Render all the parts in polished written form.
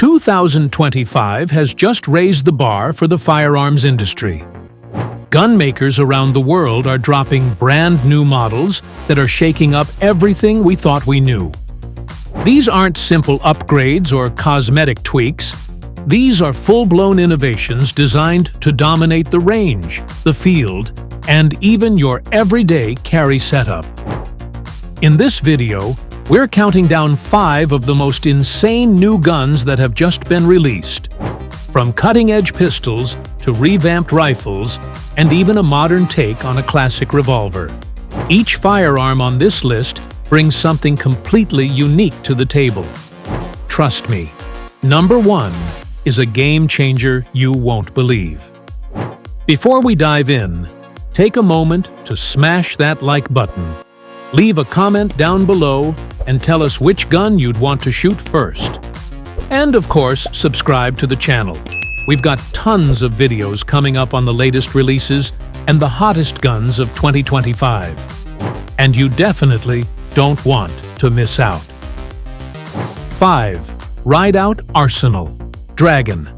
2025 has just raised the bar for the firearms industry. Gun makers around the world are dropping brand new models that are shaking up everything we thought we knew. These aren't simple upgrades or cosmetic tweaks. These are full-blown innovations designed to dominate the range, the field, and even your everyday carry setup. In this video, we're counting down 5 of the most insane new guns that have just been released. From cutting-edge pistols to revamped rifles, and even a modern take on a classic revolver. Each firearm on this list brings something completely unique to the table. Trust me, number 1 is a game changer you won't believe. Before we dive in, take a moment to smash that like button. Leave a comment down below and tell us which gun you'd want to shoot first. And of course, subscribe to the channel. We've got tons of videos coming up on the latest releases and the hottest guns of 2025. And you definitely don't want to miss out. 5. Rideout Arsenal Dragon.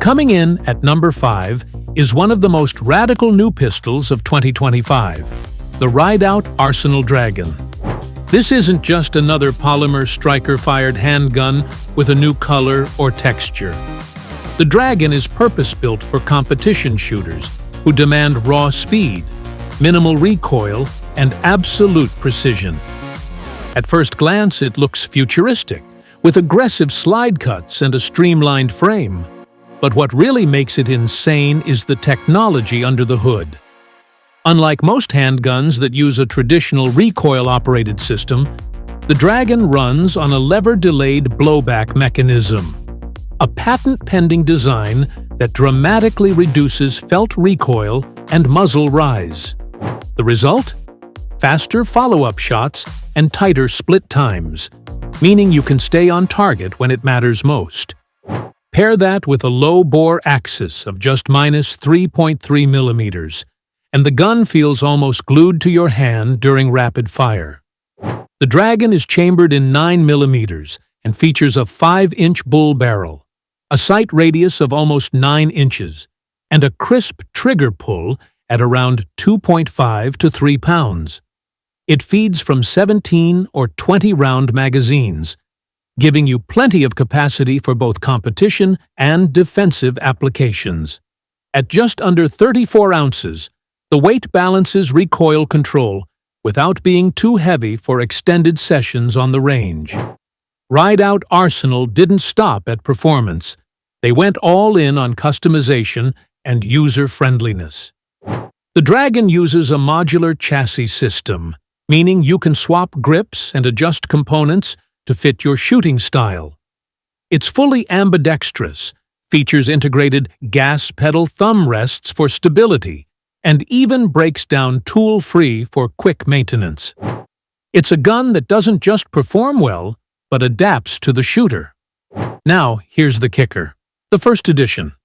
Coming in at number 5 is one of the most radical new pistols of 2025, the Rideout Arsenal Dragon. This isn't just another polymer striker-fired handgun with a new color or texture. The Dragon is purpose-built for competition shooters who demand raw speed, minimal recoil, and absolute precision. At first glance, it looks futuristic, with aggressive slide cuts and a streamlined frame. But what really makes it insane is the technology under the hood. Unlike most handguns that use a traditional recoil-operated system, the Dragon runs on a lever-delayed blowback mechanism, a patent-pending design that dramatically reduces felt recoil and muzzle rise. The result? Faster follow-up shots and tighter split times, meaning you can stay on target when it matters most. Pair that with a low-bore axis of just -3.3 millimeters, and the gun feels almost glued to your hand during rapid fire. The Dragon is chambered in 9 millimeters and features a 5-inch bull barrel, a sight radius of almost 9 inches, and a crisp trigger pull at around 2.5 to 3 pounds. It feeds from 17 or 20-round magazines, giving you plenty of capacity for both competition and defensive applications. At just under 34 ounces, the weight balances recoil control without being too heavy for extended sessions on the range. Rideout Arsenal didn't stop at performance. They went all in on customization and user-friendliness. The Dragon uses a modular chassis system, meaning you can swap grips and adjust components to fit your shooting style. It's fully ambidextrous, features integrated gas pedal thumb rests for stability, and even breaks down tool-free for quick maintenance. It's a gun that doesn't just perform well, but adapts to the shooter. Now, here's the kicker. The first edition.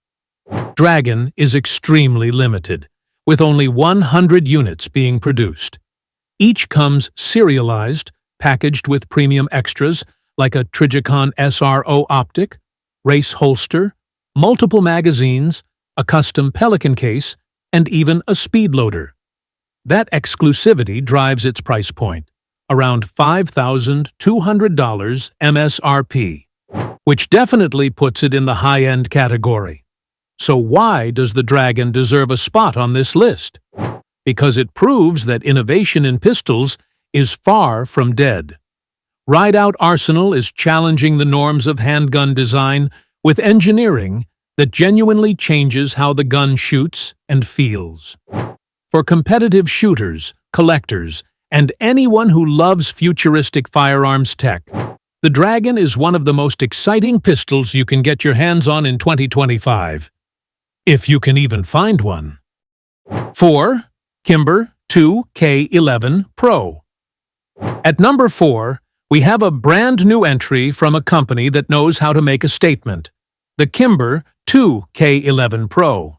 Dragon is extremely limited, with only 100 units being produced. Each comes serialized, packaged with premium extras like a Trigicon SRO optic, race holster, multiple magazines, a custom Pelican case, and even a speed loader. That exclusivity drives its price point, around $5,200 MSRP, which definitely puts it in the high-end category. So why does the Dragon deserve a spot on this list? Because it proves that innovation in pistols is far from dead. Rideout Arsenal is challenging the norms of handgun design with engineering that genuinely changes how the gun shoots and feels. For competitive shooters, collectors, and anyone who loves futuristic firearms tech, the Dragon is one of the most exciting pistols you can get your hands on in 2025. If you can even find one. 4. Kimber 2K11 Pro. At number 4, we have a brand new entry from a company that knows how to make a statement. The Kimber 2K11 Pro.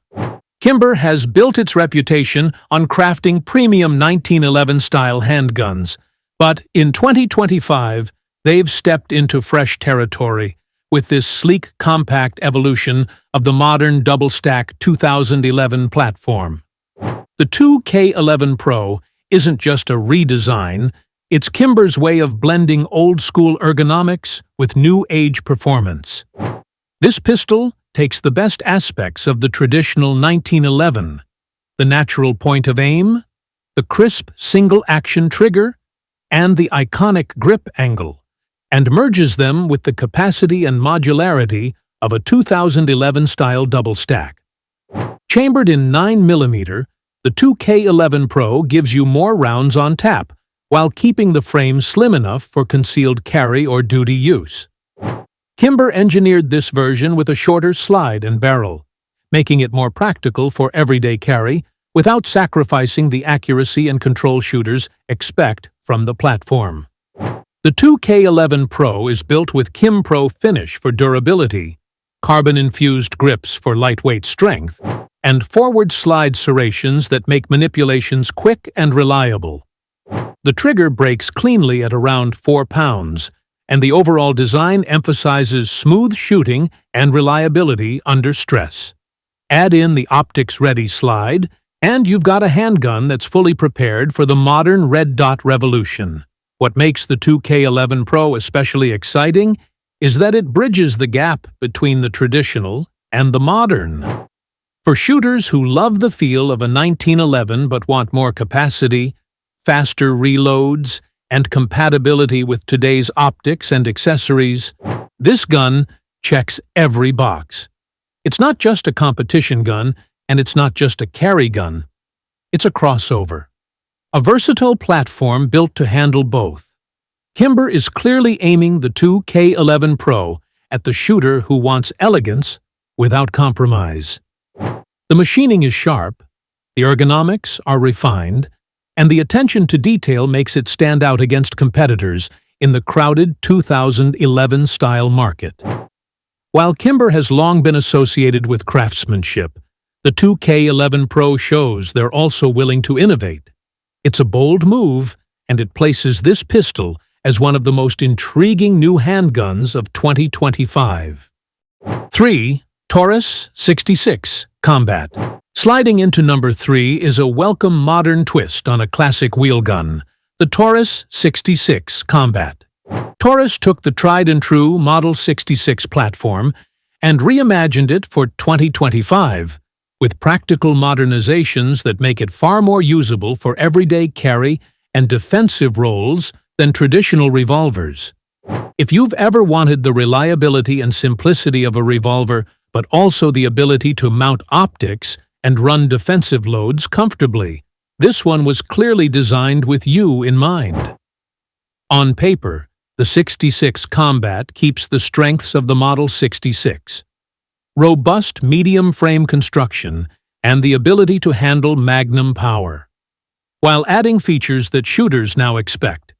Kimber has built its reputation on crafting premium 1911-style handguns, but in 2025, they've stepped into fresh territory with this sleek, compact evolution of the modern double-stack 2011 platform. The 2K11 Pro isn't just a redesign, it's Kimber's way of blending old-school ergonomics with new-age performance. This pistol takes the best aspects of the traditional 1911, the natural point of aim, the crisp single-action trigger, and the iconic grip angle, and merges them with the capacity and modularity of a 2011-style double-stack. Chambered in 9mm, the 2K11 Pro gives you more rounds on tap, while keeping the frame slim enough for concealed carry or duty use. Kimber engineered this version with a shorter slide and barrel, making it more practical for everyday carry without sacrificing the accuracy and control shooters expect from the platform. The 2K11 Pro is built with Kimpro finish for durability, carbon-infused grips for lightweight strength, and forward slide serrations that make manipulations quick and reliable. The trigger breaks cleanly at around 4 pounds, and the overall design emphasizes smooth shooting and reliability under stress. Add in the optics-ready slide, and you've got a handgun that's fully prepared for the modern red dot revolution. What makes the 2K11 Pro especially exciting is that it bridges the gap between the traditional and the modern. For shooters who love the feel of a 1911 but want more capacity, faster reloads, and compatibility with today's optics and accessories, this gun checks every box. It's not just a competition gun, and it's not just a carry gun. It's a crossover. A versatile platform built to handle both. Kimber is clearly aiming the 2K11 Pro at the shooter who wants elegance without compromise. The machining is sharp, the ergonomics are refined, and the attention to detail makes it stand out against competitors in the crowded 2011-style market. While Kimber has long been associated with craftsmanship, the 2K11 Pro shows they're also willing to innovate. It's a bold move, and it places this pistol as one of the most intriguing new handguns of 2025. 3. Taurus 66 Combat. Sliding into number 3 is a welcome modern twist on a classic wheel gun, the Taurus 66 Combat. Taurus took the tried-and-true Model 66 platform and reimagined it for 2025, with practical modernizations that make it far more usable for everyday carry and defensive roles than traditional revolvers. If you've ever wanted the reliability and simplicity of a revolver, but also the ability to mount optics and run defensive loads comfortably, this one was clearly designed with you in mind. On paper, the 66 Combat keeps the strengths of the Model 66. Robust medium frame construction and the ability to handle magnum power, while adding features that shooters now expect.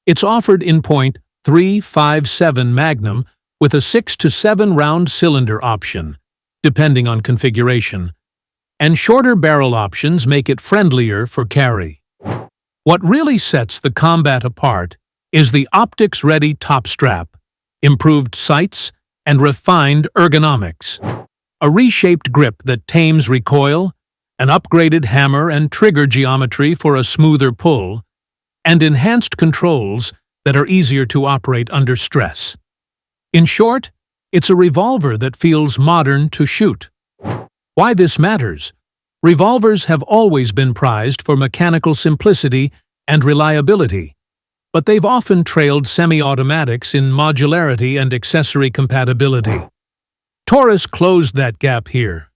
It's offered in .357 Magnum with a 6 to 7 round cylinder option, depending on configuration, and shorter barrel options make it friendlier for carry. What really sets the Combat apart is the optics-ready top strap, improved sights, and refined ergonomics. A reshaped grip that tames recoil, an upgraded hammer and trigger geometry for a smoother pull, and enhanced controls that are easier to operate under stress. In short, it's a revolver that feels modern to shoot. Why this matters? Revolvers have always been prized for mechanical simplicity and reliability, but they've often trailed semi-automatics in modularity and accessory compatibility. Taurus closed that gap here.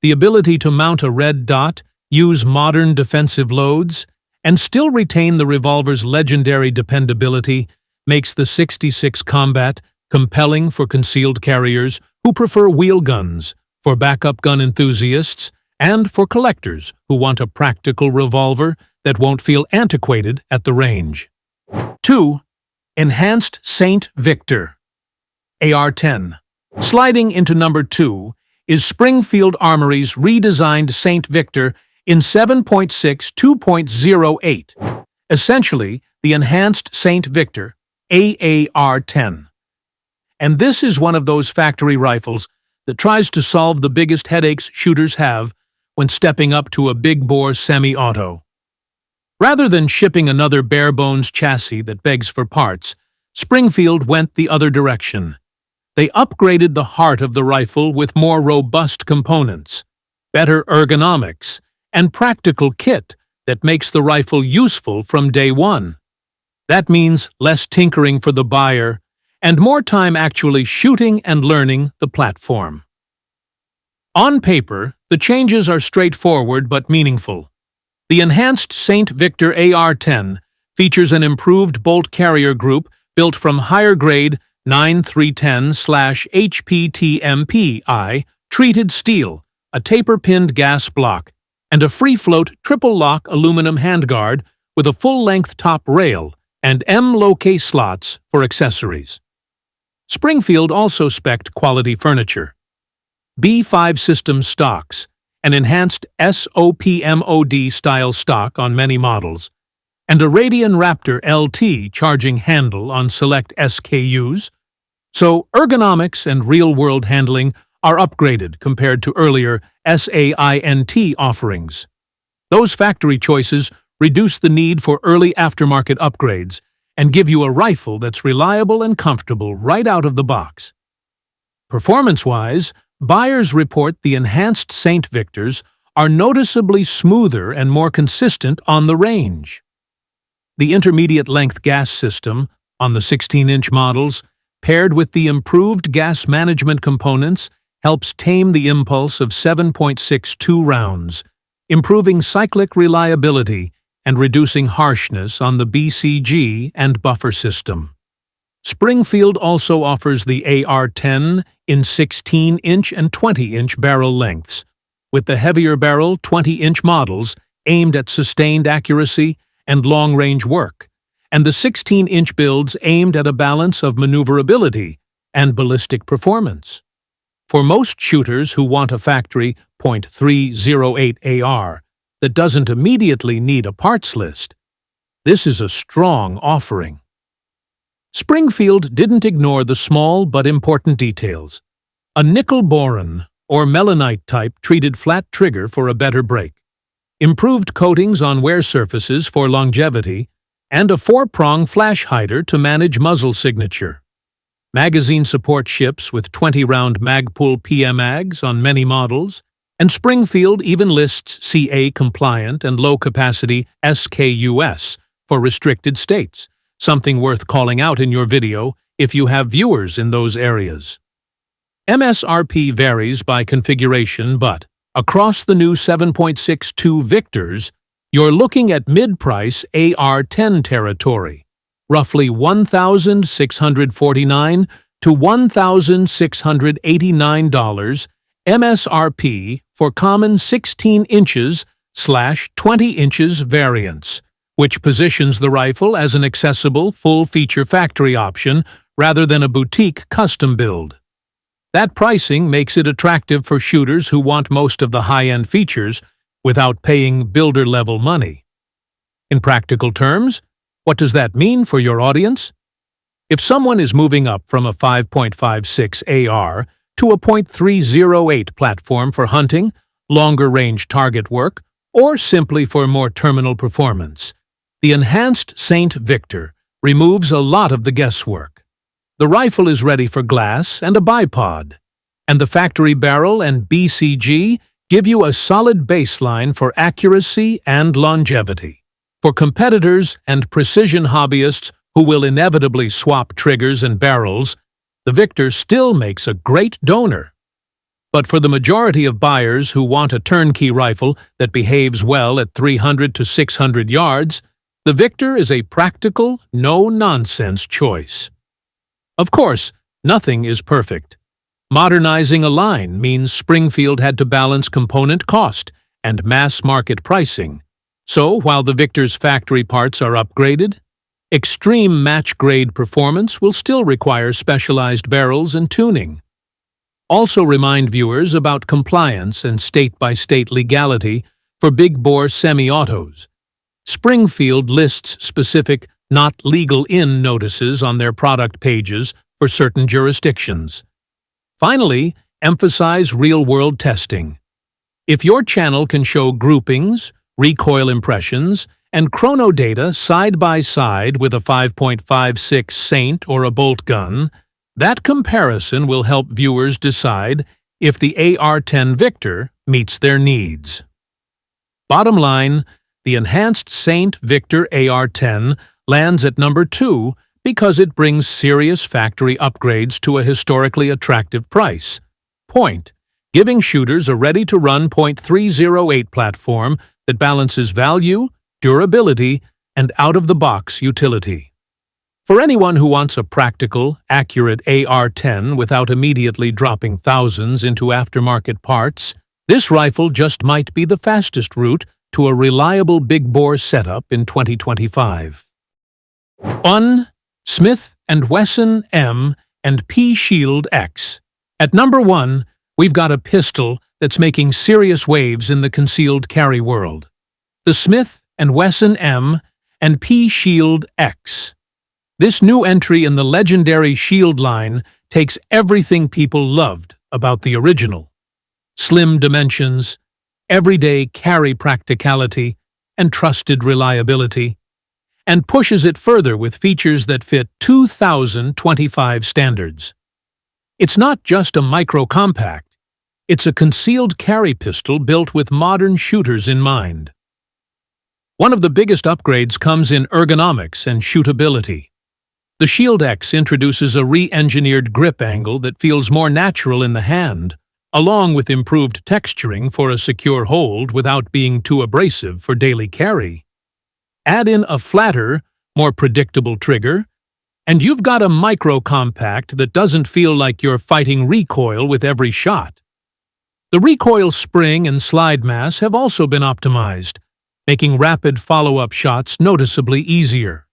The ability to mount a red dot, use modern defensive loads, and still retain the revolver's legendary dependability makes the 66 Combat compelling for concealed carriers who prefer wheel guns, for backup gun enthusiasts, and for collectors who want a practical revolver that won't feel antiquated at the range. 2. Enhanced St. Victor AR-10. Sliding into number 2 is Springfield Armory's redesigned St. Victor in 7.6 2.08, essentially the Enhanced St. Victor AAR-10. And this is one of those factory rifles that tries to solve the biggest headaches shooters have when stepping up to a big-bore semi-auto. Rather than shipping another bare-bones chassis that begs for parts, Springfield went the other direction. They upgraded the heart of the rifle with more robust components, better ergonomics, and practical kit that makes the rifle useful from day one. That means less tinkering for the buyer and more time actually shooting and learning the platform. On paper, the changes are straightforward but meaningful. The enhanced St. Victor AR-10 features an improved bolt carrier group built from higher-grade 9310/HPTMPI treated steel, a taper-pinned gas block, and a free-float triple-lock aluminum handguard with a full-length top rail and M-loke slots for accessories. Springfield also spec'd quality furniture. B5 system stocks, an enhanced SOPMOD-style stock on many models, and a Radian Raptor LT charging handle on select SKUs, so ergonomics and real-world handling are upgraded compared to earlier SAINT offerings. Those factory choices reduce the need for early aftermarket upgrades and give you a rifle that's reliable and comfortable right out of the box. Performance-wise, buyers report the enhanced St. Victors are noticeably smoother and more consistent on the range. The intermediate-length gas system on the 16-inch models, paired with the improved gas management components, helps tame the impulse of 7.62 rounds, improving cyclic reliability and reducing harshness on the BCG and buffer system. Springfield also offers the AR-10 in 16-inch and 20-inch barrel lengths, with the heavier barrel 20-inch models aimed at sustained accuracy and long-range work, and the 16-inch builds aimed at a balance of maneuverability and ballistic performance. For most shooters who want a factory .308 AR that doesn't immediately need a parts list, this is a strong offering. Springfield didn't ignore the small but important details. A nickel-boron or melanite-type treated flat trigger for a better break, improved coatings on wear surfaces for longevity, and a 4-prong flash hider to manage muzzle signature. Magazine support ships with 20-round Magpul PMags on many models, and Springfield even lists CA-compliant and low-capacity SKUs for restricted states, something worth calling out in your video if you have viewers in those areas. MSRP varies by configuration, but across the new 7.62 Victors, you're looking at mid-price AR-10 territory, roughly $1,649 to $1,689 MSRP for common 16 inches/20 inches variants, which positions the rifle as an accessible, full-feature factory option rather than a boutique custom build. That pricing makes it attractive for shooters who want most of the high-end features without paying builder-level money. In practical terms, what does that mean for your audience? If someone is moving up from a 5.56 AR to a .308 platform for hunting, longer-range target work, or simply for more terminal performance, the enhanced St. Victor removes a lot of the guesswork. The rifle is ready for glass and a bipod, and the factory barrel and BCG give you a solid baseline for accuracy and longevity. For competitors and precision hobbyists who will inevitably swap triggers and barrels, the Victor still makes a great donor. But for the majority of buyers who want a turnkey rifle that behaves well at 300 to 600 yards, the Victor is a practical, no-nonsense choice. Of course, nothing is perfect. Modernizing a line means Springfield had to balance component cost and mass-market pricing. So, while the Victor's factory parts are upgraded, extreme match-grade performance will still require specialized barrels and tuning. Also remind viewers about compliance and state-by-state legality for big-bore semi-autos. Springfield lists specific not legal in notices on their product pages for certain jurisdictions. Finally, emphasize real-world testing. If your channel can show groupings, recoil impressions, and chrono data side by side with a 5.56 Saint or a bolt gun, that comparison will help viewers decide if the AR-10 Victor meets their needs. Bottom line, the enhanced Saint Victor AR-10 lands at number 2 because it brings serious factory upgrades to a historically attractive price point, giving shooters a ready-to-run .308 platform that balances value, durability, and out-of-the-box utility. For anyone who wants a practical, accurate AR-10 without immediately dropping thousands into aftermarket parts, this rifle just might be the fastest route to a reliable big-bore setup in 2025. 1. Smith & Wesson M and P Shield X. At number 1, we've got a pistol that's making serious waves in the concealed carry world. The Smith & Wesson M and P Shield X. This new entry in the legendary Shield line takes everything people loved about the original: slim dimensions, everyday carry practicality, and trusted reliability, and pushes it further with features that fit 2025 standards. It's not just a micro-compact, it's a concealed carry pistol built with modern shooters in mind. One of the biggest upgrades comes in ergonomics and shootability. The Shield X introduces a re-engineered grip angle that feels more natural in the hand, along with improved texturing for a secure hold without being too abrasive for daily carry. Add in a flatter, more predictable trigger, and you've got a micro-compact that doesn't feel like you're fighting recoil with every shot. The recoil spring and slide mass have also been optimized, making rapid follow-up shots noticeably easier.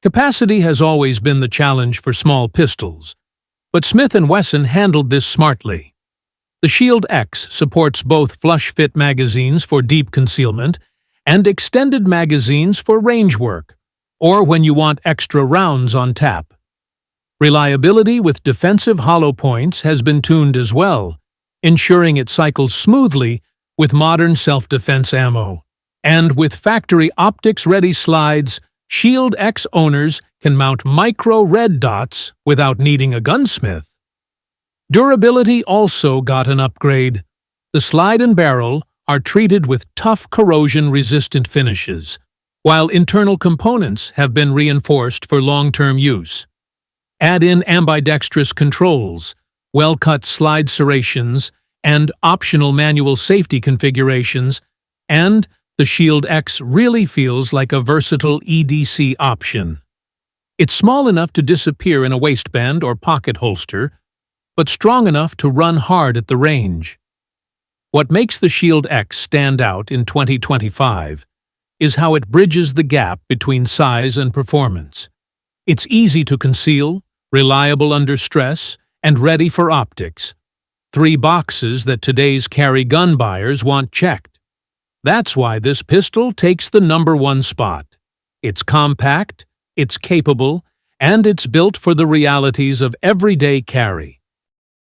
Capacity has always been the challenge for small pistols, but Smith & Wesson handled this smartly. The Shield X supports both flush-fit magazines for deep concealment and extended magazines for range work, or when you want extra rounds on tap. Reliability with defensive hollow points has been tuned as well, ensuring it cycles smoothly with modern self-defense ammo. And with factory optics-ready slides, Shield X owners can mount micro red dots without needing a gunsmith. Durability also got an upgrade. The slide and barrel are treated with tough corrosion-resistant finishes, while internal components have been reinforced for long-term use. Add in ambidextrous controls, well-cut slide serrations, and optional manual safety configurations, and the Shield X really feels like a versatile EDC option. It's small enough to disappear in a waistband or pocket holster, but strong enough to run hard at the range. What makes the Shield X stand out in 2025 is how it bridges the gap between size and performance. It's easy to conceal, reliable under stress, and ready for optics. 3 boxes that today's carry gun buyers want checked. That's why this pistol takes the number 1 spot. It's compact, it's capable, and it's built for the realities of everyday carry.